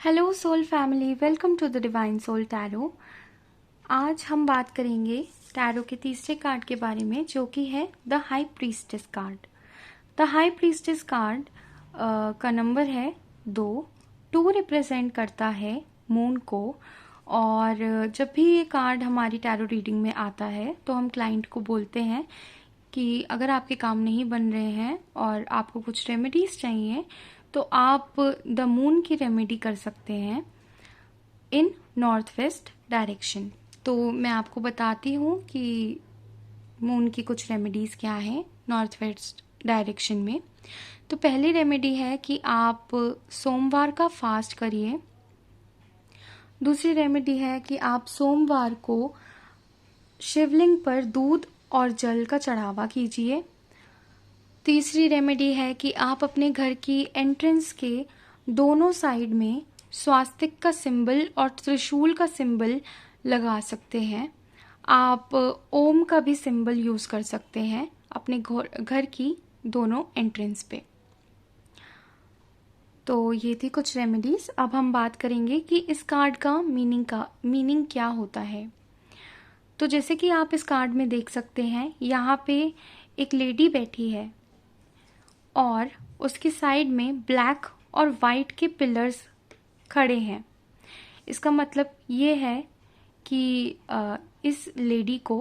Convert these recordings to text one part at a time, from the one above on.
Hello soul family, welcome to the divine soul tarot. आज हम बात करेंगे टैरो के तीसरे कार्ड के बारे में, जो कि है the high priestess card. The high priestess card का नंबर है 2 रिप्रेजेंट करता है मून को। और जब भी ये कार्ड हमारी टैरो रीडिंग में आता है तो हम क्लाइंट को बोलते हैं कि अगर आपके काम नहीं बन रहे हैं और आपको कुछ रेमेडीज चाहिए तो आप द मून की रेमेडी कर सकते हैं इन नॉर्थ वेस्ट डायरेक्शन। तो मैं आपको बताती हूँ कि मून की कुछ रेमेडीज़ क्या हैं नॉर्थ वेस्ट डायरेक्शन में। तो पहली रेमेडी है कि आप सोमवार का फास्ट करिए। दूसरी रेमेडी है कि आप सोमवार को शिवलिंग पर दूध और जल का चढ़ावा कीजिए। तीसरी रेमेडी है कि आप अपने घर की एंट्रेंस के दोनों साइड में स्वास्तिक का सिंबल और त्रिशूल का सिंबल लगा सकते हैं। आप ओम का भी सिंबल यूज़ कर सकते हैं अपने घर की दोनों एंट्रेंस पे। तो ये थी कुछ रेमेडीज़। अब हम बात करेंगे कि इस कार्ड का मीनिंग क्या होता है। तो जैसे कि आप इस कार्ड में देख सकते हैं, यहाँ पे एक लेडी बैठी है और उसकी साइड में ब्लैक और वाइट के पिलर्स खड़े हैं। इसका मतलब ये है कि इस लेडी को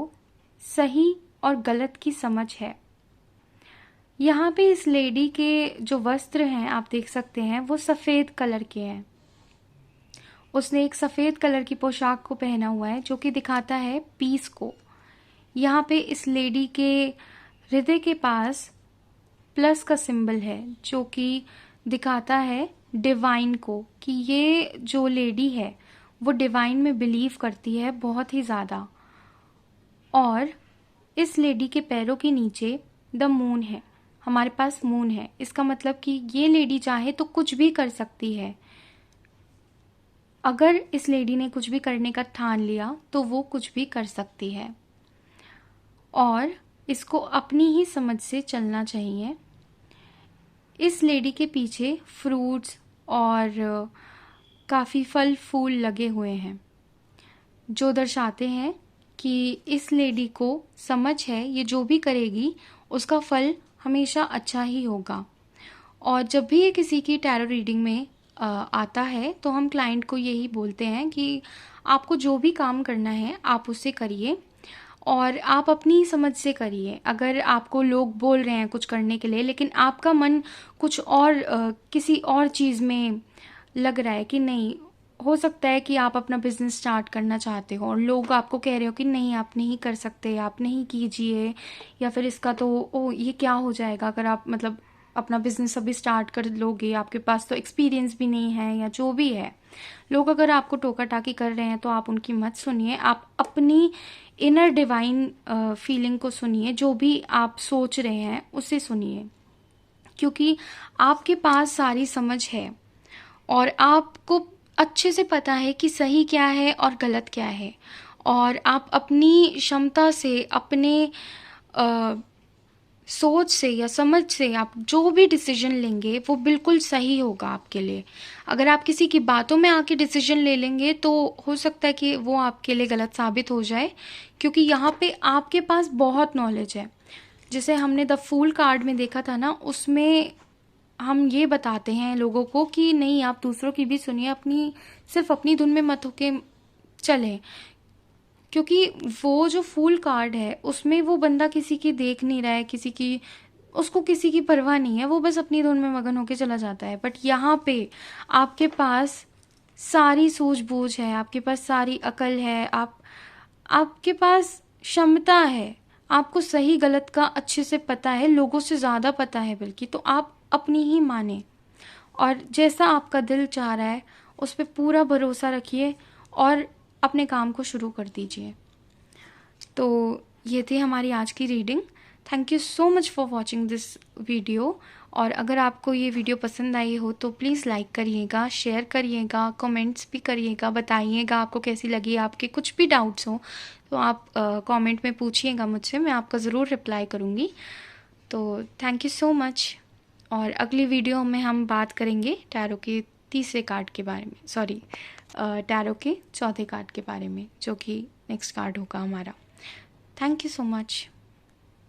सही और गलत की समझ है। यहाँ पे इस लेडी के जो वस्त्र हैं आप देख सकते हैं वो सफ़ेद कलर के हैं। उसने एक सफ़ेद कलर की पोशाक को पहना हुआ है जो कि दिखाता है पीस को। यहाँ पे इस लेडी के हृदय के पास प्लस का सिंबल है जो कि दिखाता है डिवाइन को, कि ये जो लेडी है वो डिवाइन में बिलीव करती है बहुत ही ज़्यादा। और इस लेडी के पैरों के नीचे द मून है, हमारे पास मून है। इसका मतलब कि ये लेडी चाहे तो कुछ भी कर सकती है। अगर इस लेडी ने कुछ भी करने का ठान लिया तो वो कुछ भी कर सकती है और इसको अपनी ही समझ से चलना चाहिए। इस लेडी के पीछे फ्रूट्स और काफ़ी फल फूल लगे हुए हैं जो दर्शाते हैं कि इस लेडी को समझ है ये जो भी करेगी उसका फल हमेशा अच्छा ही होगा। और जब भी ये किसी की टैरो रीडिंग में आता है तो हम क्लाइंट को यही बोलते हैं कि आपको जो भी काम करना है आप उसे करिए और आप अपनी समझ से करिए। अगर आपको लोग बोल रहे हैं कुछ करने के लिए लेकिन आपका मन कुछ और किसी और चीज़ में लग रहा है कि नहीं, हो सकता है कि आप अपना बिजनेस स्टार्ट करना चाहते हो और लोग आपको कह रहे हो कि नहीं आप नहीं कर सकते, आप नहीं कीजिए, या फिर इसका तो ये क्या हो जाएगा अगर आप मतलब अपना बिजनेस अभी स्टार्ट कर लोगे, आपके पास तो एक्सपीरियंस भी नहीं है, या जो भी है। लोग अगर आपको टोका टाकी कर रहे हैं तो आप उनकी मत सुनिए। आप अपनी इनर डिवाइन फीलिंग को सुनिए, जो भी आप सोच रहे हैं उसे सुनिए, क्योंकि आपके पास सारी समझ है और आपको अच्छे से पता है कि सही क्या है और गलत क्या है। और आप अपनी क्षमता से, अपने सोच से या समझ से आप जो भी डिसीजन लेंगे वो बिल्कुल सही होगा आपके लिए। अगर आप किसी की बातों में आके डिसीजन ले लेंगे तो हो सकता है कि वो आपके लिए गलत साबित हो जाए, क्योंकि यहाँ पे आपके पास बहुत नॉलेज है। जैसे हमने द फूल कार्ड में देखा था ना, उसमें हम ये बताते हैं लोगों को कि नहीं आप दूसरों की भी सुनिए, सिर्फ अपनी धुन में मत होके चलें। क्योंकि वो जो फूल कार्ड है उसमें वो बंदा किसी की देख नहीं रहा है, उसको किसी की परवाह नहीं है, वो बस अपनी धुन में मगन होके चला जाता है। बट यहाँ पे आपके पास सारी सूझबूझ है, आपके पास सारी अकल है, आपके पास क्षमता है, आपको सही गलत का अच्छे से पता है, लोगों से ज़्यादा पता है बल्कि। तो आप अपनी ही माने और जैसा आपका दिल चाह रहा है उस पर पूरा भरोसा रखिए और अपने काम को शुरू कर दीजिए। तो ये थी हमारी आज की reading. Thank you so much for watching this video. और अगर आपको ये वीडियो पसंद आई हो तो प्लीज़ लाइक करिएगा, शेयर करिएगा, कमेंट्स भी करिएगा, बताइएगा आपको कैसी लगी। आपके कुछ भी डाउट्स हो तो आप कमेंट में पूछिएगा मुझसे, मैं आपका ज़रूर रिप्लाई करूँगी। तो थैंक यू सो मच। और अगली वीडियो में हम बात करेंगे टैरो के तीसरे कार्ड के बारे में, सॉरी टैरो के चौथे कार्ड के बारे में, जो कि नेक्स्ट कार्ड होगा हमारा। Thank you so much.